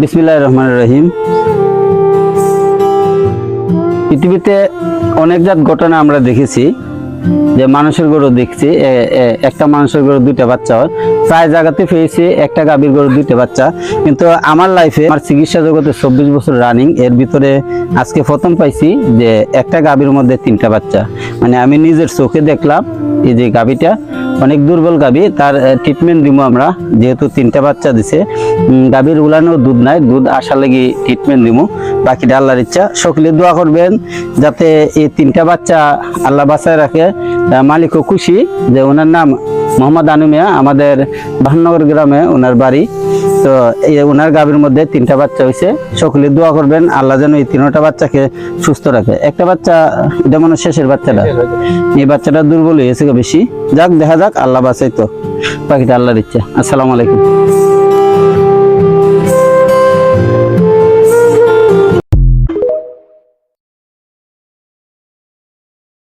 বিসমিল্লাহির রহমানির রহিম। পৃথিবীতে অনেক জাত ঘটনা আমরা দেখেছি, যে মানুষের গরু দেখছি একটা মানুষের গরু দুইটা বাচ্চা হয়, প্রায় জায়গাতে পেয়েছি একটা গাভীর গরু দুইটা বাচ্চা। কিন্তু আমার লাইফে, আমার চিকিৎসা জগতে 24 বছর রানিং, এর ভিতরে আজকে প্রথম পাইছি যে একটা গাভীর মধ্যে 3টা বাচ্চা। মানে আমি নিজের চোখে দেখলাম এই যে গাভীটা অনেক দুর্বল গাভী, তার ট্রিটমেন্ট দিব আমরা, যেহেতু 3টা বাচ্চা দিছে। গাভীর উলানো দুধ নাই, দুধ আসা লাগি ট্রিটমেন্ট দিব, বাকিটা আল্লাহর ইচ্ছা। সকলে দোয়া করবেন যাতে এই 3টা বাচ্চা আল্লাহ বাঁচায় রাখে। মালিকও খুশি যে ওনার নাম মোহাম্মদ আনুমিয়া, আমাদের বাহানগর গ্রামে ওনার বাড়ি। তো এই ওনার গাভীর মধ্যে 3টা বাচ্চা হয়েছে। সকলে দোয়া করবেন আল্লাহ যেন এই 3টা বাচ্চাকে সুস্থ রাখে। একটা বাচ্চা, এটা মনে শেষের বাচ্চাটা, এই বাচ্চাটা দুর্বল হয়েছে বেশি। যাক, দেখা যাক, আল্লাহ বাঁচাই তো, বাকিটা আল্লাহর ইচ্ছা। আসসালামু আলাইকুম।